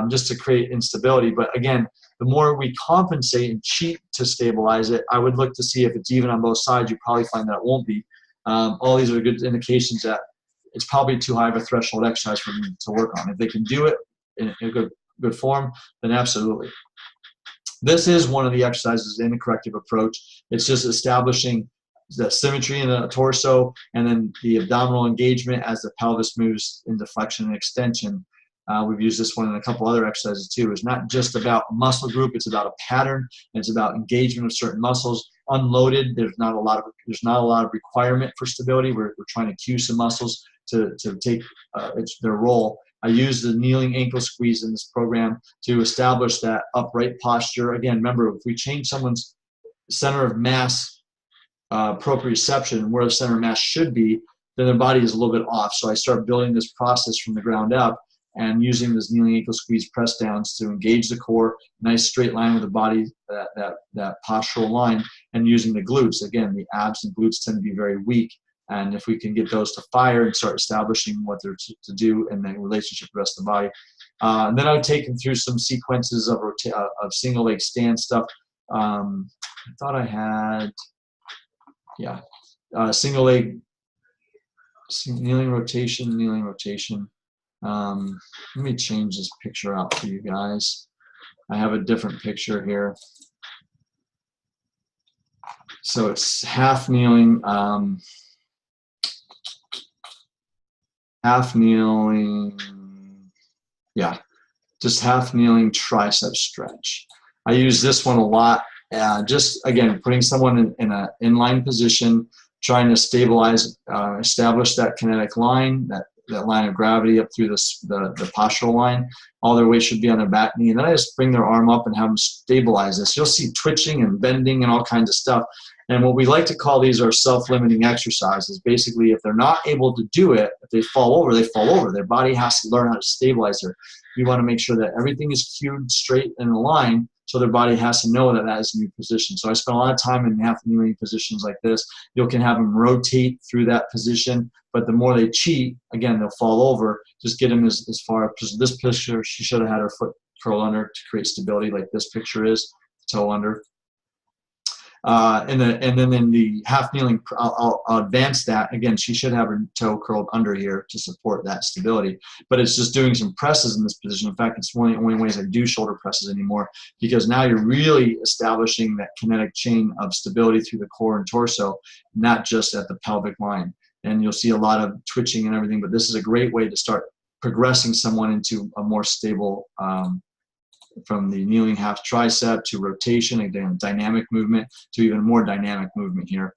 just to create instability. But again, the more we compensate and cheat to stabilize it, I would look to see if it's even on both sides. You probably find that it won't be. All these are good indications that it's probably too high of a threshold exercise for them to work on. If they can do it in a good form, then absolutely. This is one of the exercises in the corrective approach. It's just establishing the symmetry in the torso and then the abdominal engagement as the pelvis moves into flexion and extension. We've used this one in a couple other exercises too. It's not just about a muscle group, it's about a pattern, and it's about engagement of certain muscles. Unloaded, there's not a lot of requirement for stability. We're trying to cue some muscles to take their role. I use the kneeling ankle squeeze in this program to establish that upright posture. Again, remember, if we change someone's center of mass proprioception, where the center of mass should be, then their body is a little bit off. So I start building this process from the ground up and using this kneeling ankle squeeze press downs to engage the core, nice straight line with the body, that postural line, and using the glutes. Again, the abs and glutes tend to be very weak. And if we can get those to fire and start establishing what they're to do in the relationship with the rest of the body. And then I would take them through some sequences of single leg stand stuff. I thought I had, yeah, single leg, kneeling rotation. Let me change this picture out for you guys. I have a different picture here. So it's half kneeling, yeah, just half kneeling tricep stretch. I use this one a lot. Just again, putting someone in an inline position, trying to stabilize, establish that kinetic line, that line of gravity up through the postural line. All their weight should be on their back knee. And then I just bring their arm up and have them stabilize this. You'll see twitching and bending and all kinds of stuff. And what we like to call these are self-limiting exercises. Basically, if they're not able to do it, if they fall over, they fall over. Their body has to learn how to stabilize her. We want to make sure that everything is cued straight in a line, so their body has to know that that is a new position. So I spend a lot of time in half kneeling positions like this. You can have them rotate through that position, but the more they cheat, again, they'll fall over. Just get them as far up. This picture, she should have had her foot curl under to create stability, like this picture is, toe under. And then in the half kneeling, I'll advance that. Again, she should have her toe curled under here to support that stability. But it's just doing some presses in this position. In fact, it's one of the only ways I do shoulder presses anymore, because now you're really establishing that kinetic chain of stability through the core and torso, not just at the pelvic line. And you'll see a lot of twitching and everything, but this is a great way to start progressing someone into a more stable, from the kneeling half tricep to rotation, again, dynamic movement, to even more dynamic movement here.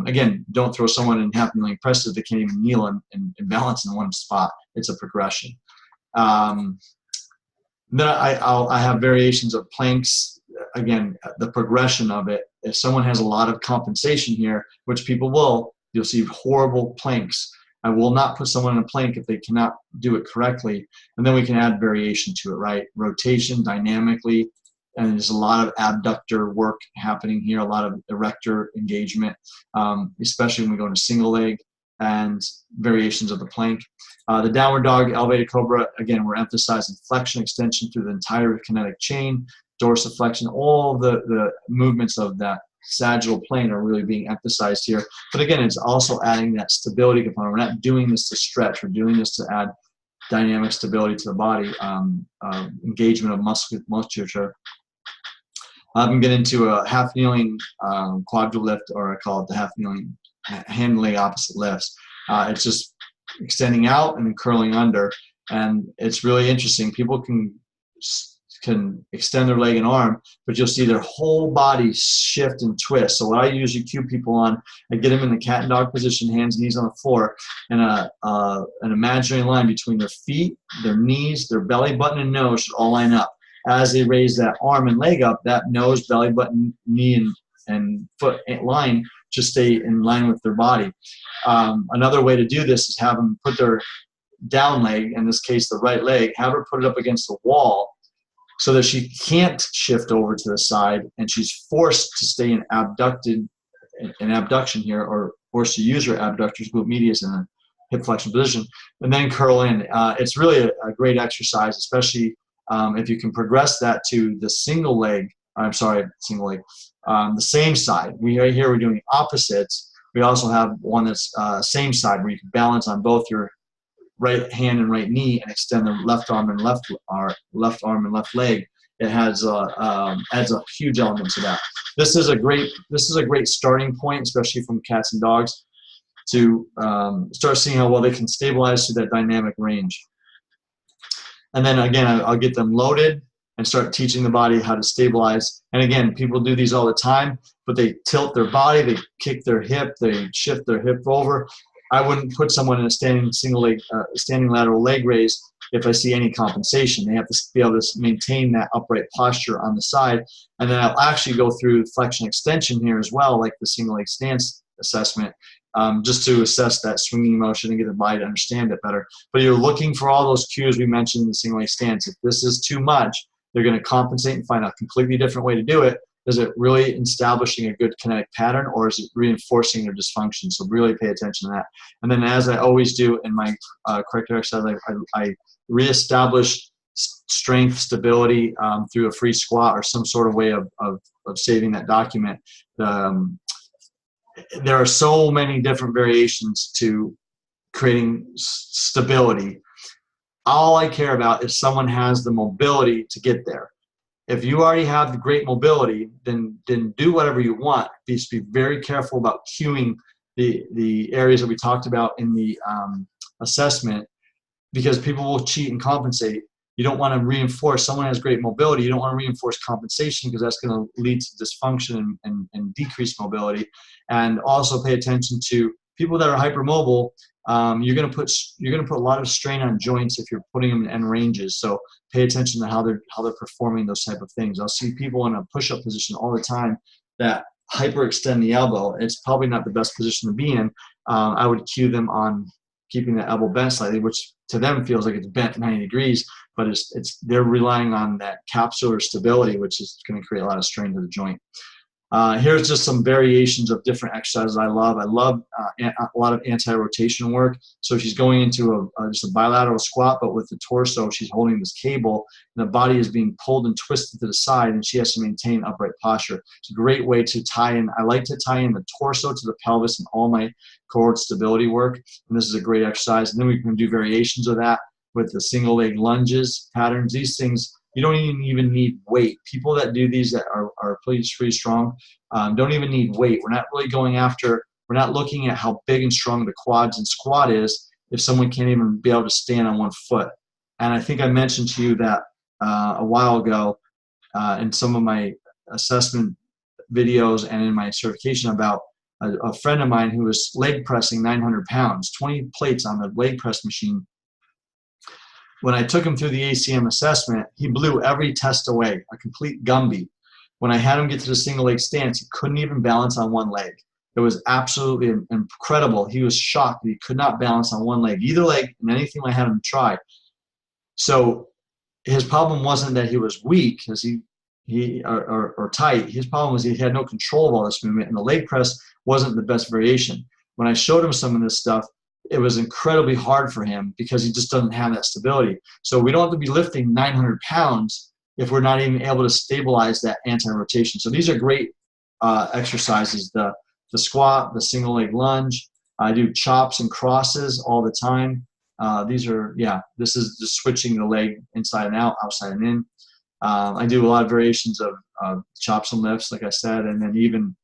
Again, don't throw someone in half kneeling presses that can't even kneel and balance in one spot. It's a progression. Then I have variations of planks. Again, the progression of it if someone has a lot of compensation here, which people will, you'll see horrible planks. I will not put someone in a plank if they cannot do it correctly. And then we can add variation to it, right? Rotation dynamically, and there's a lot of abductor work happening here, a lot of erector engagement, especially when we go into single leg, and variations of the plank. The downward dog, elevated cobra, again, we're emphasizing flexion, extension through the entire kinetic chain, dorsiflexion, all the movements of that sagittal plane are really being emphasized here. But again, it's also adding that stability component. We're not doing this to stretch. We're doing this to add dynamic stability to the body, engagement of musculature. I'm going to get into a half kneeling quadril lift, or I call it the half kneeling hand leg opposite lifts. It's just extending out and then curling under, and it's really interesting. People can extend their leg and arm, but you'll see their whole body shift and twist. So what I usually cue people on, I get them in the cat and dog position, hands, knees on the floor, and an imaginary line between their feet, their knees, their belly button, and nose should all line up. As they raise that arm and leg up, that nose, belly button, knee, and foot line just stay in line with their body. Another way to do this is have them put their down leg, in this case the right leg, have her put it up against the wall so that she can't shift over to the side, and she's forced to stay in abduction here, or forced to use her abductors, glute medius, in a hip flexion position, and then curl in. It's really a great exercise, especially if you can progress that to the single leg, the same side. Right here we're doing opposites. We also have one that's same side, where you can balance on both your right hand and right knee and extend the left arm and left leg. It has adds a huge element to that. This is a great starting point, especially from cats and dogs, to start seeing how well they can stabilize through that dynamic range. And then again, I'll get them loaded and start teaching the body how to stabilize. And again, people do these all the time, but they tilt their body, they kick their hip, they shift their hip over. I wouldn't put someone in a standing lateral leg raise if I see any compensation. They have to be able to maintain that upright posture on the side. And then I'll actually go through flexion extension here as well, like the single leg stance assessment, just to assess that swinging motion and get the body to understand it better. But you're looking for all those cues we mentioned in the single leg stance. If this is too much, they're going to compensate and find a completely different way to do it. Is it really establishing a good kinetic pattern, or is it reinforcing their dysfunction? So really pay attention to that. And then, as I always do in my corrective exercise, I reestablish strength, stability through a free squat or some sort of way of saving that document. There are so many different variations to creating stability. All I care about is someone has the mobility to get there. If you already have the great mobility, then do whatever you want. Just be very careful about cueing the areas that we talked about in the assessment, because people will cheat and compensate. You don't want to reinforce. Someone has great mobility. You don't want to reinforce compensation, because that's going to lead to dysfunction and decreased mobility. And also pay attention to people that are hypermobile. You're going to put a lot of strain on joints if you're putting them in end ranges. So pay attention to how they're performing those type of things. I'll see people in a push-up position all the time that hyperextend the elbow. It's probably not the best position to be in. I would cue them on keeping the elbow bent slightly, which to them feels like it's bent 90 degrees, but they're relying on that capsular stability, which is going to create a lot of strain to the joint. Here's just some variations of different exercises I love. I love a lot of anti-rotation work. So she's going into just a bilateral squat, but with the torso, she's holding this cable, and the body is being pulled and twisted to the side, and she has to maintain upright posture. It's a great way to tie in. I like to tie in the torso to the pelvis in all my core stability work, and this is a great exercise. And then we can do variations of that with the single leg lunges patterns. These things, you don't even need weight. People that do these that are pretty strong don't even need weight. We're not really we're not looking at how big and strong the quads and squat is if someone can't even be able to stand on one foot. And I think I mentioned to you that a while ago in some of my assessment videos and in my certification about a friend of mine who was leg pressing 900 pounds, 20 plates on the leg press machine. When I took him through the ACM assessment, he blew every test away, a complete Gumby. when I had him get to the single leg stance, he couldn't even balance on one leg. It was absolutely incredible. He was shocked that he could not balance on one leg, either leg, in anything I had him try. So his problem wasn't that he was weak or tight. His problem was he had no control of all this movement, and the leg press wasn't the best variation. When I showed him some of this stuff, it was incredibly hard for him because he just doesn't have that stability. So we don't have to be lifting 900 pounds if we're not even able to stabilize that anti-rotation. So these are great exercises. The squat, the single leg lunge. I do chops and crosses all the time. These are, this is just switching the leg inside and out, outside and in. I do a lot of variations of chops and lifts, like I said, and then even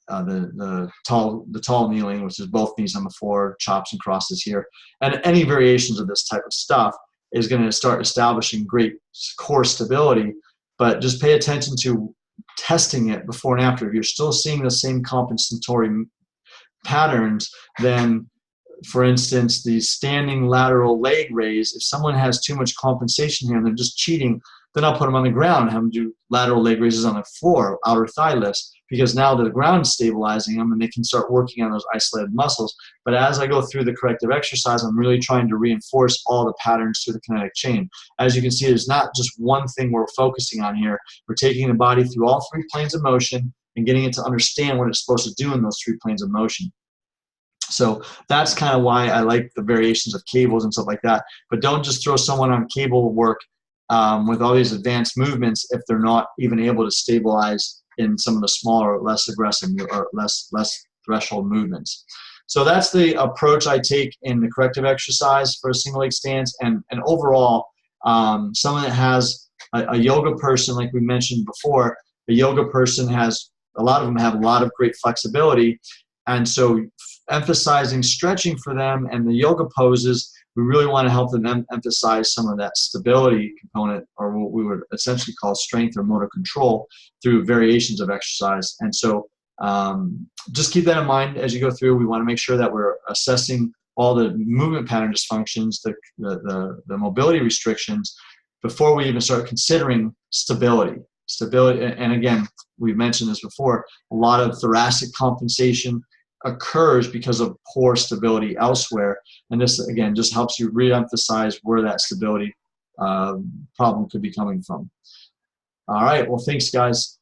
the tall kneeling, which is both knees on the floor, chops and crosses here. And any variations of this type of stuff is going to start establishing great core stability, but just pay attention to testing it before and after. If you're still seeing the same compensatory patterns, then for instance, the standing lateral leg raise, if someone has too much compensation here and they're just cheating, then I'll put them on the ground and have them do lateral leg raises on the floor, outer thigh lifts, because now the ground is stabilizing them and they can start working on those isolated muscles. But as I go through the corrective exercise, I'm really trying to reinforce all the patterns through the kinetic chain. As you can see, there's not just one thing we're focusing on here. We're taking the body through all three planes of motion and getting it to understand what it's supposed to do in those three planes of motion. So that's kind of why I like the variations of cables and stuff like that. But don't just throw someone on cable work with all these advanced movements if they're not even able to stabilize in some of the smaller, less aggressive or less threshold movements. So that's the approach I take in the corrective exercise for a single leg stance. And overall, someone that has a yoga person, like we mentioned before, the yoga person has, a lot of them have a lot of great flexibility. And so emphasizing stretching for them and the yoga poses, we really want to help them emphasize some of that stability component, or what we would essentially call strength or motor control, through variations of exercise. And so just keep that in mind as you go through. We want to make sure that we're assessing all the movement pattern dysfunctions, the mobility restrictions, before we even start considering stability. And again, we've mentioned this before, a lot of thoracic compensation occurs because of poor stability elsewhere, and this again just helps you re-emphasize where that stability problem could be coming from. All right, well, thanks guys.